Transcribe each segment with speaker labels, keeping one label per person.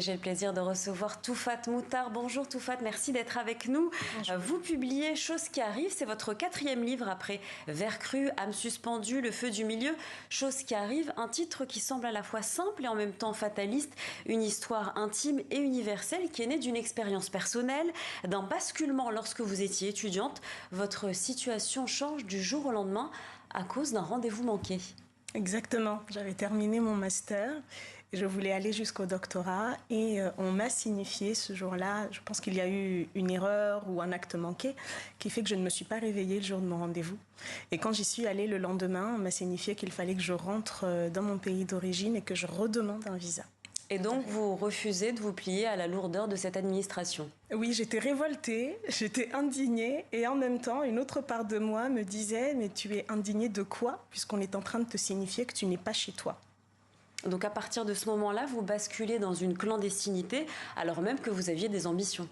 Speaker 1: J'ai le plaisir de recevoir Toufat Mouhtar. Bonjour Toufat, merci d'être avec nous.
Speaker 2: Bonjour.
Speaker 1: Vous publiez Chose qui arrive, c'est votre 4e livre après Vers cru, âme suspendue, Le feu du milieu. Chose qui arrive, un titre qui semble à la fois simple et en même temps fataliste, une histoire intime et universelle qui est née d'une expérience personnelle, d'un basculement lorsque vous étiez étudiante. Votre situation change du jour au lendemain à cause d'un rendez-vous manqué.
Speaker 2: Exactement, j'avais terminé mon master et je voulais aller jusqu'au doctorat et on m'a signifié ce jour-là, je pense qu'il y a eu une erreur ou un acte manqué qui fait que je ne me suis pas réveillée le jour de mon rendez-vous. Et quand j'y suis allée le lendemain, on m'a signifié qu'il fallait que je rentre dans mon pays d'origine et que je redemande un visa.
Speaker 1: Et donc, vous refusez de vous plier à la lourdeur de cette administration.
Speaker 2: Oui, j'étais révoltée, j'étais indignée et en même temps, une autre part de moi me disait « Mais tu es indignée de quoi ? Puisqu'on est en train de te signifier que tu n'es pas chez toi. »
Speaker 1: Donc à partir de ce moment-là, vous basculez dans une clandestinité alors même que vous aviez des ambitions.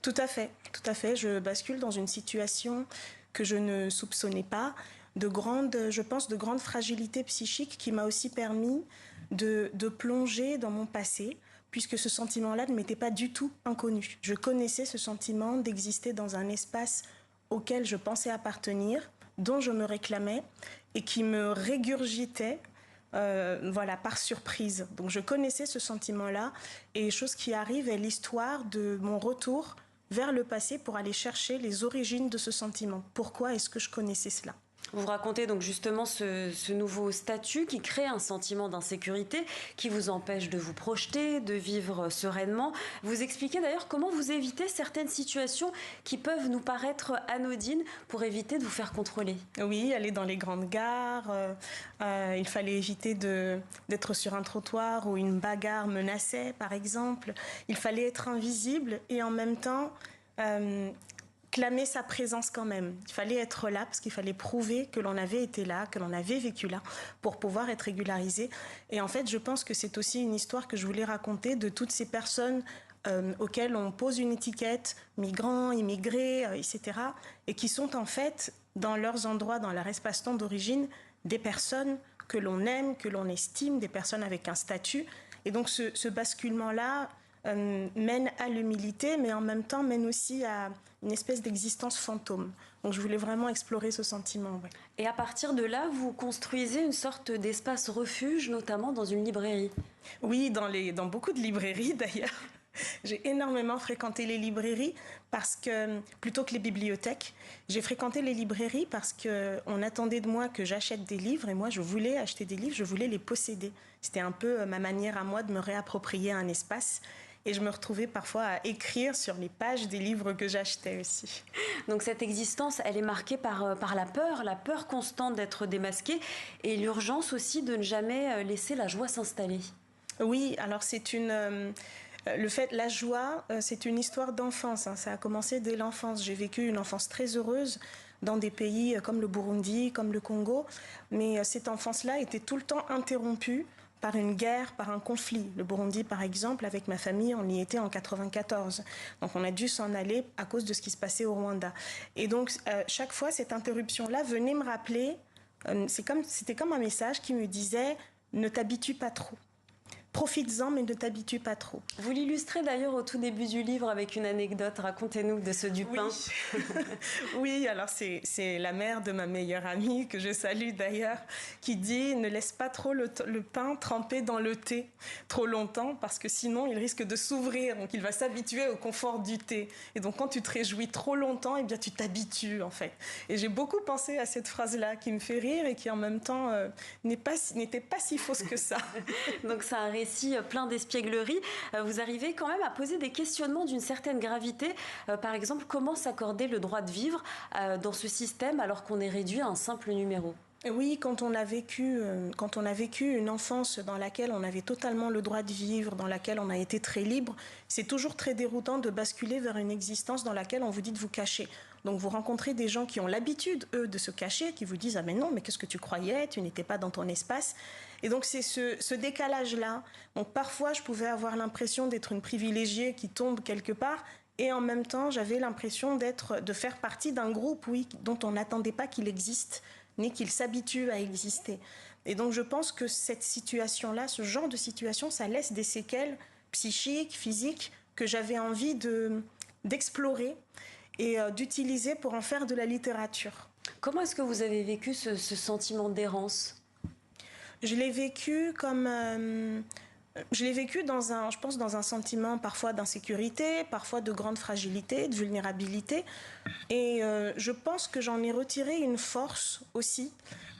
Speaker 2: Tout à fait, tout à fait. Je bascule dans une situation que je ne soupçonnais pas, je pense, de grande fragilité psychique qui m'a aussi permis de plonger dans mon passé, puisque ce sentiment-là ne m'était pas du tout inconnu. Je connaissais ce sentiment d'exister dans un espace auquel je pensais appartenir, dont je me réclamais et qui me régurgitait par surprise. Donc je connaissais ce sentiment-là et Chose qui arrive est l'histoire de mon retour vers le passé pour aller chercher les origines de ce sentiment. Pourquoi est-ce que je connaissais cela ?
Speaker 1: Vous racontez donc justement ce nouveau statut qui crée un sentiment d'insécurité, qui vous empêche de vous projeter, de vivre sereinement. Vous expliquez d'ailleurs comment vous évitez certaines situations qui peuvent nous paraître anodines pour éviter de vous faire contrôler.
Speaker 2: Oui, aller dans les grandes gares, il fallait éviter d'être sur un trottoir où une bagarre menaçait, par exemple. Il fallait être invisible et en même temps clamer sa présence quand même. Il fallait être là parce qu'il fallait prouver que l'on avait été là, que l'on avait vécu là pour pouvoir être régularisé. Et en fait, je pense que c'est aussi une histoire que je voulais raconter de toutes ces personnes auxquelles on pose une étiquette, migrants, immigrés, etc. et qui sont en fait, dans leurs endroits, dans leur espace-temps d'origine, des personnes que l'on aime, que l'on estime, des personnes avec un statut. Et donc ce basculement-là mène à l'humilité, mais en même temps mène aussi à une espèce d'existence fantôme. Donc je voulais vraiment explorer ce sentiment. Ouais.
Speaker 1: Et à partir de là, vous construisez une sorte d'espace refuge, notamment dans une librairie.
Speaker 2: Oui, dans beaucoup de librairies d'ailleurs. J'ai énormément fréquenté les librairies parce que, plutôt que les bibliothèques, j'ai fréquenté les librairies parce qu'on attendait de moi que j'achète des livres et moi je voulais acheter des livres, je voulais les posséder. C'était un peu ma manière à moi de me réapproprier un espace et je me retrouvais parfois à écrire sur les pages des livres que j'achetais aussi.
Speaker 1: Donc cette existence, elle est marquée par la peur constante d'être démasquée et l'urgence aussi de ne jamais laisser la joie s'installer.
Speaker 2: Oui, alors la joie, c'est une histoire d'enfance. Ça a commencé dès l'enfance. J'ai vécu une enfance très heureuse dans des pays comme le Burundi, comme le Congo. Mais cette enfance-là était tout le temps interrompue par une guerre, par un conflit. Le Burundi, par exemple, avec ma famille, on y était en 94. Donc on a dû s'en aller à cause de ce qui se passait au Rwanda. Et donc chaque fois, cette interruption-là venait me rappeler, c'était comme un message qui me disait « Ne t'habitue pas trop ». Profites-en, mais ne t'habitue pas trop.
Speaker 1: Vous l'illustrez d'ailleurs au tout début du livre avec une anecdote. Racontez-nous de ce du pain.
Speaker 2: Oui, oui, alors c'est la mère de ma meilleure amie, que je salue d'ailleurs, qui dit « Ne laisse pas trop le pain tremper dans le thé trop longtemps, parce que sinon il risque de s'ouvrir, donc il va s'habituer au confort du thé. Et donc quand tu te réjouis trop longtemps, eh bien tu t'habitues en fait. » Et j'ai beaucoup pensé à cette phrase-là qui me fait rire et qui en même temps n'était pas si fausse que ça.
Speaker 1: Donc c'est un récit plein d'espièglerie. Vous arrivez quand même à poser des questionnements d'une certaine gravité. Par exemple, comment s'accorder le droit de vivre dans ce système alors qu'on est réduit à un simple numéro ?
Speaker 2: Oui, quand on a vécu une enfance dans laquelle on avait totalement le droit de vivre, dans laquelle on a été très libre, c'est toujours très déroutant de basculer vers une existence dans laquelle on vous dit de vous cacher. Donc vous rencontrez des gens qui ont l'habitude, eux, de se cacher, qui vous disent « Ah mais non, mais qu'est-ce que tu croyais ? Tu n'étais pas dans ton espace. » Et donc c'est ce décalage-là. Donc parfois, je pouvais avoir l'impression d'être une privilégiée qui tombe quelque part, et en même temps, j'avais l'impression de faire partie d'un groupe, oui, dont on n'attendait pas qu'il existe, ni qu'il s'habitue à exister. Et donc je pense que cette situation-là, ce genre de situation, ça laisse des séquelles psychiques, physiques, que j'avais envie d'explorer et d'utiliser pour en faire de la littérature.
Speaker 1: Comment est-ce que vous avez vécu ce sentiment d'errance?
Speaker 2: Je l'ai vécu comme... je l'ai vécu je pense, dans un sentiment parfois d'insécurité, parfois de grande fragilité, de vulnérabilité. Et je pense que j'en ai retiré une force aussi.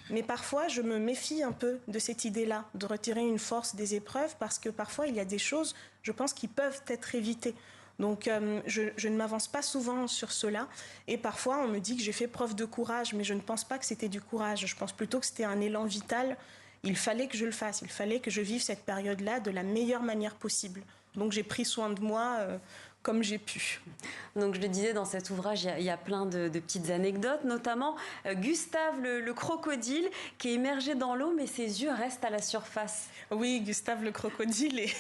Speaker 2: Mais parfois, je me méfie un peu de cette idée-là, de retirer une force des épreuves, parce que parfois, il y a des choses, je pense, qui peuvent être évitées. Donc, je ne m'avance pas souvent sur cela. Et parfois, on me dit que j'ai fait preuve de courage, mais je ne pense pas que c'était du courage. Je pense plutôt que c'était un élan vital. Il fallait que je le fasse. Il fallait que je vive cette période-là de la meilleure manière possible. Donc, j'ai pris soin de moi comme j'ai pu.
Speaker 1: Donc je le disais, dans cet ouvrage, il y a plein de petites anecdotes, notamment Gustave le crocodile qui est immergé dans l'eau, mais ses yeux restent à la surface.
Speaker 2: Oui, Gustave le crocodile est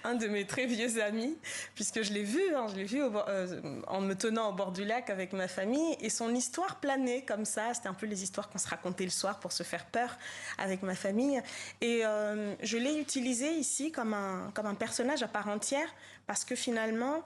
Speaker 2: un de mes très vieux amis, puisque je l'ai vu en me tenant au bord du lac avec ma famille, et son histoire planait comme ça. C'était un peu les histoires qu'on se racontait le soir pour se faire peur avec ma famille. Et je l'ai utilisé ici comme un personnage à part entière, parce que finalement,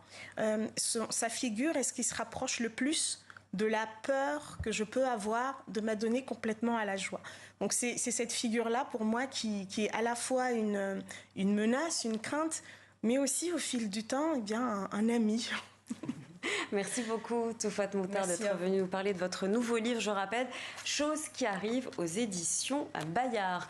Speaker 2: sa figure est ce qui se rapproche le plus de la peur que je peux avoir de m'adonner complètement à la joie. Donc c'est cette figure-là pour moi qui est à la fois une menace, une crainte, mais aussi au fil du temps, eh bien, un ami.
Speaker 1: Merci beaucoup Toufat Mouhtar d'être venue nous parler de votre nouveau livre, je rappelle, Choses qui arrivent aux éditions Bayard.